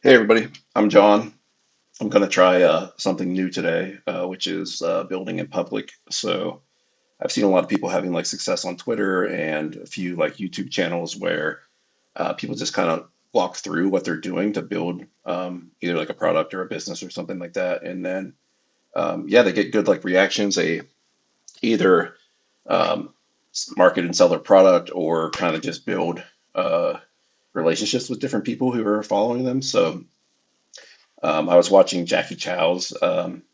Hey everybody, I'm John. I'm going to try something new today, which is building in public. So I've seen a lot of people having like success on Twitter and a few like YouTube channels where people just kind of walk through what they're doing to build either like a product or a business or something like that. And then yeah, they get good like reactions. They either um, market and sell their product or kind of just build relationships with different people who are following them. So I was watching Jackie Chow's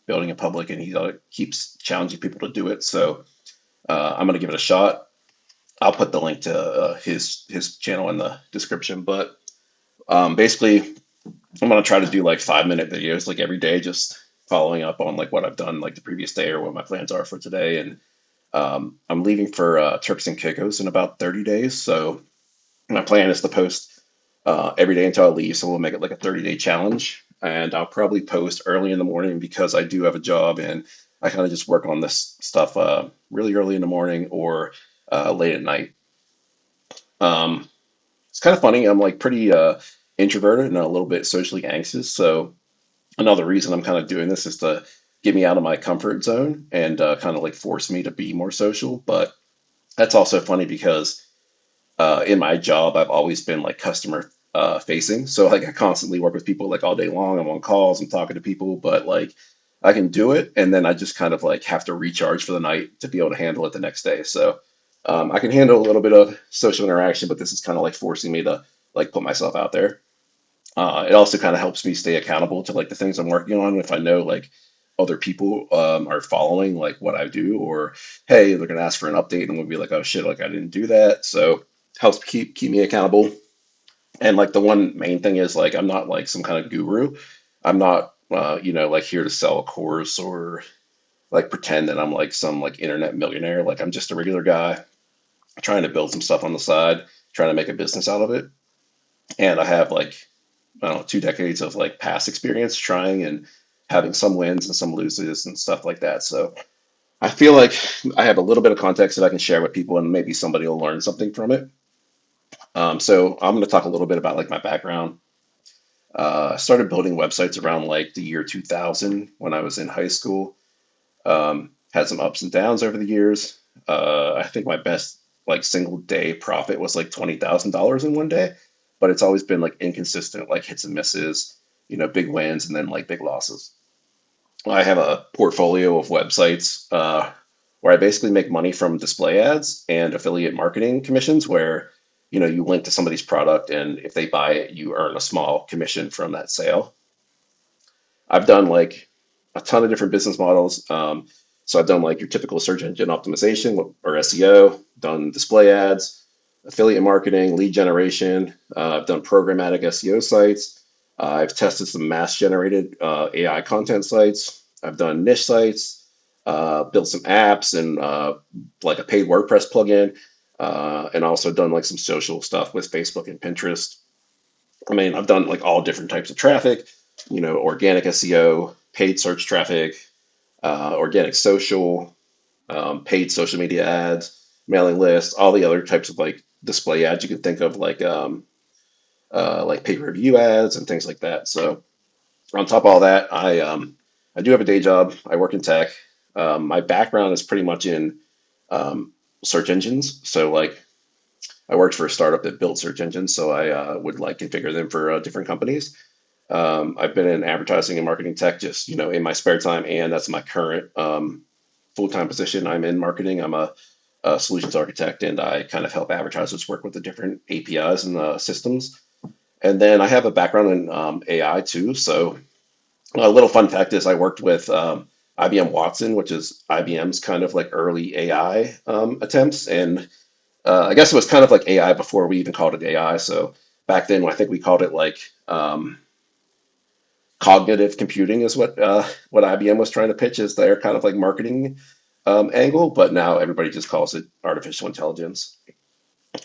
Building in Public, and he keeps challenging people to do it. So I'm going to give it a shot. I'll put the link to his channel in the description. But basically, I'm going to try to do like 5 minute videos like every day, just following up on like what I've done like the previous day or what my plans are for today. And I'm leaving for Turks and Caicos in about 30 days. So my plan is to post every day until I leave. So we'll make it like a 30-day challenge. And I'll probably post early in the morning because I do have a job and I kind of just work on this stuff really early in the morning or late at night. Um, it's kind of funny. I'm like pretty introverted and a little bit socially anxious. So another reason I'm kind of doing this is to get me out of my comfort zone and kind of like force me to be more social. But that's also funny because in my job, I've always been like customer facing. So like I constantly work with people like all day long. I'm on calls, I'm talking to people, but like I can do it. And then I just kind of like have to recharge for the night to be able to handle it the next day. So I can handle a little bit of social interaction, but this is kind of like forcing me to like put myself out there. It also kind of helps me stay accountable to like the things I'm working on. If I know like other people are following like what I do, or hey, they're gonna ask for an update, and we'll be like, oh shit, like I didn't do that. So helps keep me accountable. And like the one main thing is like I'm not like some kind of guru. I'm not like here to sell a course or like pretend that I'm like some like internet millionaire. Like I'm just a regular guy trying to build some stuff on the side, trying to make a business out of it. And I have like I don't know, 2 decades of like past experience trying and having some wins and some loses and stuff like that. So I feel like I have a little bit of context that I can share with people and maybe somebody will learn something from it. So I'm going to talk a little bit about like my background. I started building websites around like the year 2000 when I was in high school. Had some ups and downs over the years. I think my best like single day profit was like $20,000 in one day, but it's always been like inconsistent, like hits and misses, big wins and then like big losses. I have a portfolio of websites where I basically make money from display ads and affiliate marketing commissions, where you link to somebody's product and if they buy it, you earn a small commission from that sale. I've done like a ton of different business models. So I've done like your typical search engine optimization or SEO, done display ads, affiliate marketing, lead generation. I've done programmatic SEO sites. I've tested some mass generated AI content sites. I've done niche sites, built some apps and like a paid WordPress plugin, and also done like some social stuff with Facebook and Pinterest. I mean, I've done like all different types of traffic, organic SEO, paid search traffic, organic social, paid social media ads, mailing lists, all the other types of like display ads you can think of, like pay-per-view ads and things like that. So on top of all that, I do have a day job. I work in tech. My background is pretty much in um, search engines. So like I worked for a startup that built search engines, so I would like configure them for different companies. I've been in advertising and marketing tech just, in my spare time, and that's my current full-time position. I'm in marketing. I'm a solutions architect, and I kind of help advertisers work with the different APIs and systems. And then I have a background in AI too. So a little fun fact is I worked with IBM Watson, which is IBM's kind of like early AI attempts, and I guess it was kind of like AI before we even called it AI. So back then, I think we called it like cognitive computing is what IBM was trying to pitch as their kind of like marketing angle, but now everybody just calls it artificial intelligence.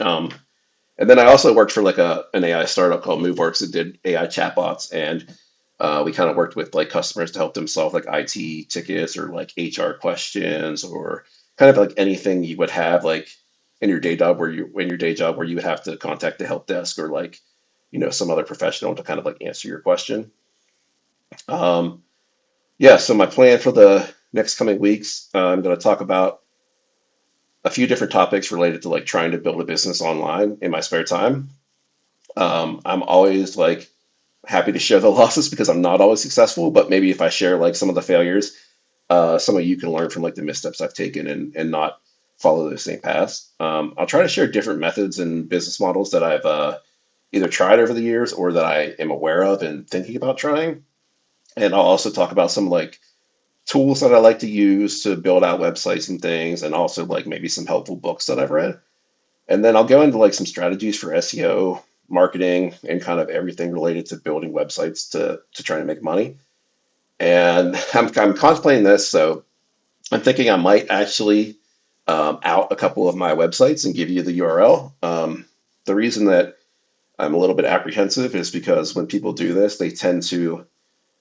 Um, and then I also worked for like an AI startup called MoveWorks that did AI chatbots, and we kind of worked with like customers to help them solve like IT tickets or like HR questions or kind of like anything you would have like in your day job where you would have to contact the help desk or like some other professional to kind of like answer your question. Um, yeah, so my plan for the next coming weeks, I'm going to talk about a few different topics related to like trying to build a business online in my spare time. I'm always like happy to share the losses because I'm not always successful, but maybe if I share like some of the failures, some of you can learn from like the missteps I've taken and not follow the same paths. I'll try to share different methods and business models that I've either tried over the years or that I am aware of and thinking about trying. And I'll also talk about some like tools that I like to use to build out websites and things, and also like maybe some helpful books that I've read. And then I'll go into like some strategies for SEO, marketing, and kind of everything related to building websites to try to make money. And I'm contemplating this, so I'm thinking I might actually out a couple of my websites and give you the URL. The reason that I'm a little bit apprehensive is because when people do this, they tend to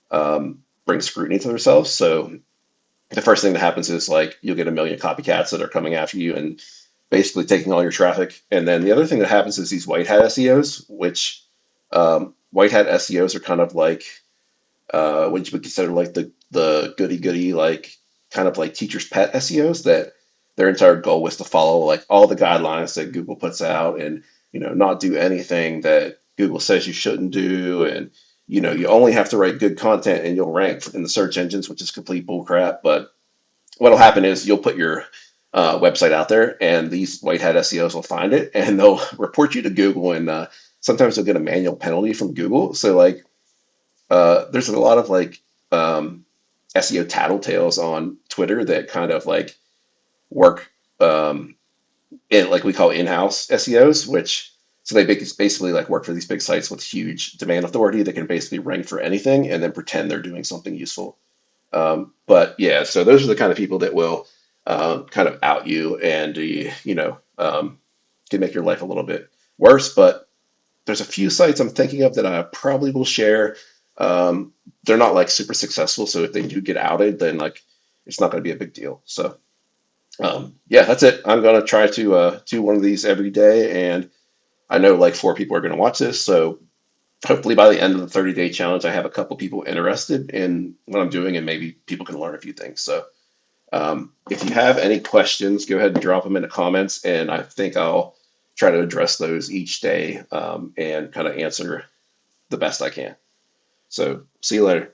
bring scrutiny to themselves. So the first thing that happens is like you'll get a million copycats that are coming after you and basically taking all your traffic. And then the other thing that happens is these white hat SEOs, which white hat SEOs are kind of like what you would consider like the goody goody, like kind of like teacher's pet SEOs that their entire goal was to follow like all the guidelines that Google puts out and not do anything that Google says you shouldn't do, and you only have to write good content and you'll rank in the search engines, which is complete bullcrap. But what'll happen is you'll put your website out there, and these white hat SEOs will find it, and they'll report you to Google, and sometimes you'll get a manual penalty from Google. So like, there's a lot of like SEO tattletales on Twitter that kind of like work in like we call in-house SEOs, which so they basically like work for these big sites with huge domain authority that can basically rank for anything and then pretend they're doing something useful. But yeah, so those are the kind of people that will kind of out you and can make your life a little bit worse. But there's a few sites I'm thinking of that I probably will share. They're not like super successful, so if they do get outed, then like it's not going to be a big deal. So yeah, that's it. I'm going to try to do one of these every day, and I know like four people are going to watch this, so hopefully by the end of the 30-day challenge, I have a couple people interested in what I'm doing, and maybe people can learn a few things. So if you have any questions, go ahead and drop them in the comments, and I think I'll try to address those each day and kind of answer the best I can. So see you later.